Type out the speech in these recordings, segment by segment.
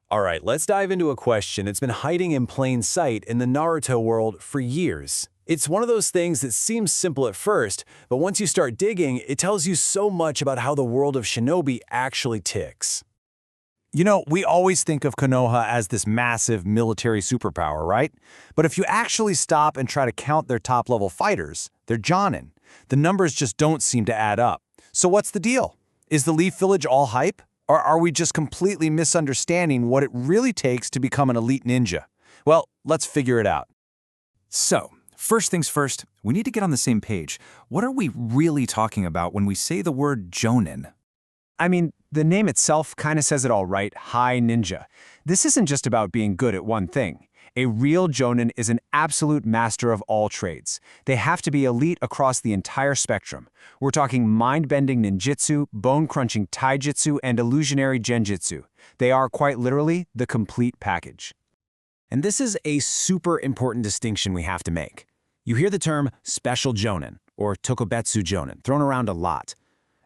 Alright, let's dive into a question that's been hiding in plain sight in the Naruto world for years. It's one of those things that seems simple at first, but once you start digging, it tells you so much about how the world of Shinobi actually ticks. You know, we always think of Konoha as this massive military superpower, right? But if you actually stop and try to count their top-level fighters, they're Jonin. The numbers just don't seem to add up. So what's the deal? Is the Leaf Village all hype? Or are we just completely misunderstanding what it really takes to become an elite ninja? Well, let's figure it out. So, first things first, we need to get on the same page. What are we really talking about when we say the word Jonin? I mean, the name itself kind of says it all right, high ninja. This isn't just about being good at one thing. A real Jonin is an absolute master of all trades. They have to be elite across the entire spectrum. We're talking mind-bending ninjutsu, bone-crunching taijutsu, and illusionary genjutsu. They are quite literally the complete package. And this is a super important distinction we have to make. You hear the term special Jonin, or Tokubetsu Jonin, thrown around a lot.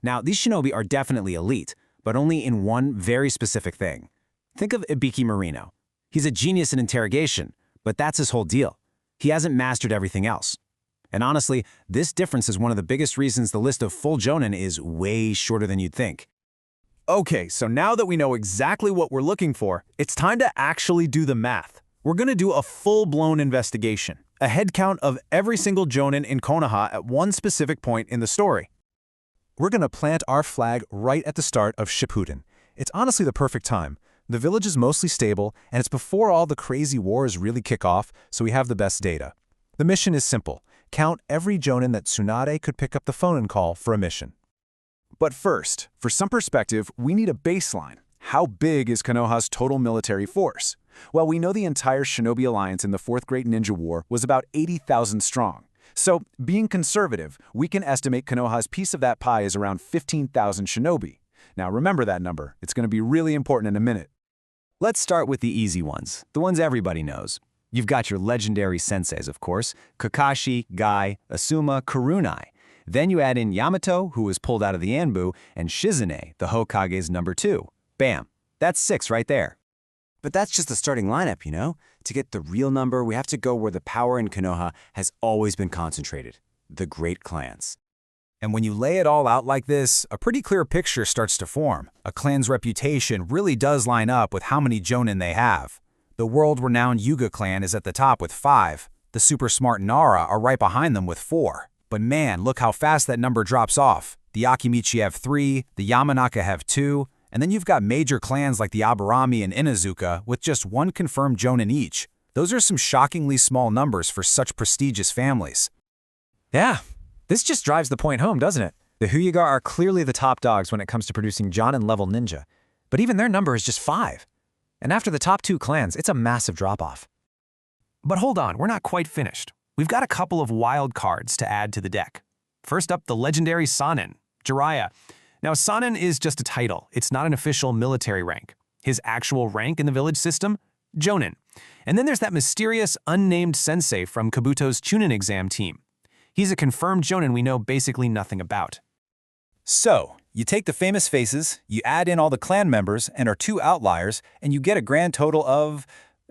Now, these shinobi are definitely elite, but only in one very specific thing. Think of Ibiki Marino. He's a genius in interrogation, but that's his whole deal. He hasn't mastered everything else. And honestly, this difference is one of the biggest reasons the list of full Jonin is way shorter than you'd think. Okay, so now that we know exactly what we're looking for, it's time to actually do the math. We're going to do a full-blown investigation, a head count of every single Jonin in Konoha at one specific point in the story. We're going to plant our flag right at the start of Shippuden. It's honestly the perfect time. The village is mostly stable, and it's before all the crazy wars really kick off, so we have the best data. The mission is simple. Count every Jonin that Tsunade could pick up the phone and call for a mission. But first, for some perspective, we need a baseline. How big is Konoha's total military force? Well, we know the entire Shinobi Alliance in the Fourth Great Ninja War was about 80,000 strong. So, being conservative, we can estimate Konoha's piece of that pie is around 15,000 shinobi. Now remember that number. It's going to be really important in a minute. Let's start with the easy ones, the ones everybody knows. You've got your legendary senseis, of course, Kakashi, Gai, Asuma, Kurunai. Then you add in Yamato, who was pulled out of the Anbu, and Shizune, the Hokage's number 2. Bam! That's 6 right there. But that's just the starting lineup, you know? To get the real number, we have to go where the power in Konoha has always been concentrated, the great clans. And when you lay it all out like this, a pretty clear picture starts to form. A clan's reputation really does line up with how many Jonin they have. The world-renowned Yuga clan is at the top with 5. The super smart Nara are right behind them with 4. But man, look how fast that number drops off. The Akimichi have 3, the Yamanaka have 2, and then you've got major clans like the Aburami and Inazuka with just 1 confirmed Jonin each. Those are some shockingly small numbers for such prestigious families. Yeah, this just drives the point home, doesn't it? The Hyuga are clearly the top dogs when it comes to producing Jonin-level ninja, but even their number is just 5. And after the top 2 clans, it's a massive drop-off. But hold on, we're not quite finished. We've got a couple of wild cards to add to the deck. First up, the legendary Sannin, Jiraiya. Now, Sannin is just a title. It's not an official military rank. His actual rank in the village system? Jonin. And then there's that mysterious, unnamed sensei from Kabuto's Chunin exam team. He's a confirmed Jonin we know basically nothing about. So, you take the famous faces, you add in all the clan members and our 2 outliers, and you get a grand total of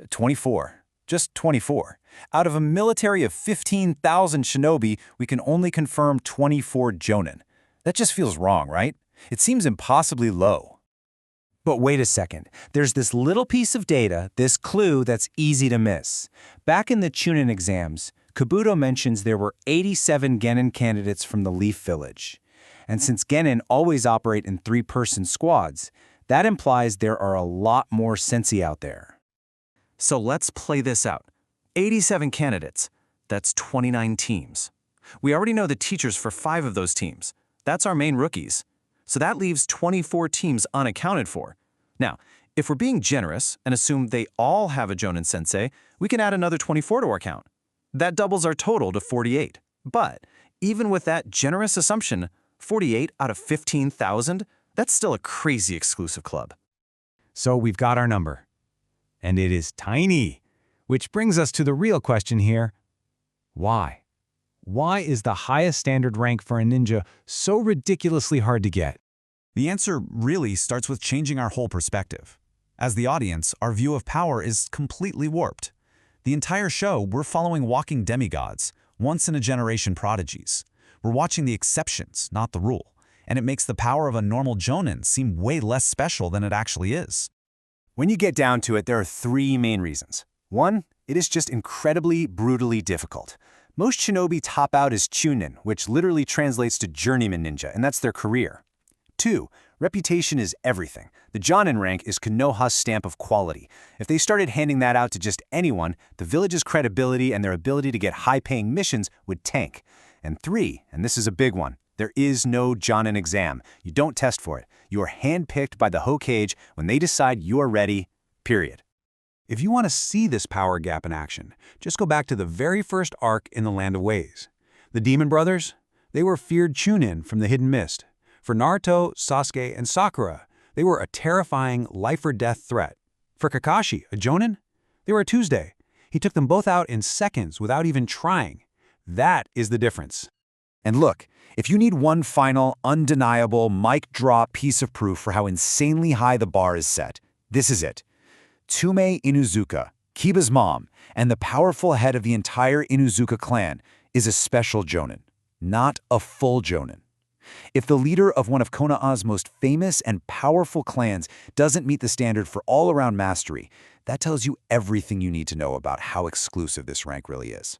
24. Just 24. Out of a military of 15,000 shinobi, we can only confirm 24 Jonin. That just feels wrong, right? It seems impossibly low. But wait a second. There's this little piece of data, this clue that's easy to miss. Back in the Chunin exams, Kabuto mentions there were 87 Genin candidates from the Leaf Village. And since Genin always operate in 3-person squads, that implies there are a lot more sensei out there. So let's play this out. 87 candidates. That's 29 teams. We already know the teachers for 5 of those teams. That's our main rookies. So that leaves 24 teams unaccounted for. Now, if we're being generous and assume they all have a Jonin sensei, we can add another 24 to our count. That doubles our total to 48. But even with that generous assumption, 48 out of 15,000, that's still a crazy exclusive club. So we've got our number. And it is tiny. Which brings us to the real question here. Why? Why is the highest standard rank for a ninja so ridiculously hard to get? The answer really starts with changing our whole perspective. As the audience, our view of power is completely warped. The entire show, we're following walking demigods, once-in-a-generation prodigies. We're watching the exceptions, not the rule, and it makes the power of a normal Jonin seem way less special than it actually is. When you get down to it, there are three main reasons. One, it is just incredibly, brutally difficult. Most shinobi top out as Chunin, which literally translates to journeyman ninja, and that's their career. Two, reputation is everything. The Jonin rank is Konoha's stamp of quality. If they started handing that out to just anyone, the village's credibility and their ability to get high-paying missions would tank. And three, and this is a big one, there is no Jonin exam. You don't test for it. You are handpicked by the Hokage when they decide you are ready, period. If you want to see this power gap in action, just go back to the very first arc in the Land of Ways. The Demon Brothers, they were feared Chunin from the Hidden Mist. For Naruto, Sasuke, and Sakura, they were a terrifying life-or-death threat. For Kakashi, a Jonin, they were a Tuesday. He took them both out in seconds without even trying. That is the difference. And look, if you need one final, undeniable, mic-drop piece of proof for how insanely high the bar is set, this is it. Tsume Inuzuka, Kiba's mom, and the powerful head of the entire Inuzuka clan, is a special Jonin, not a full Jonin. If the leader of one of Konoha's most famous and powerful clans doesn't meet the standard for all-around mastery, that tells you everything you need to know about how exclusive this rank really is.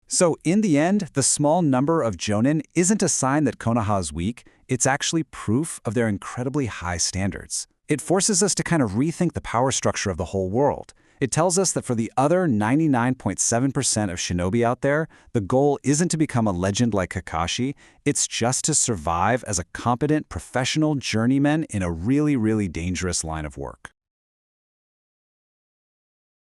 So in the end, the small number of Jonin isn't a sign that Konoha is weak, it's actually proof of their incredibly high standards. It forces us to kind of rethink the power structure of the whole world. It tells us that for the other 99.7% of shinobi out there, the goal isn't to become a legend like Kakashi, it's just to survive as a competent professional journeyman in a really, really dangerous line of work.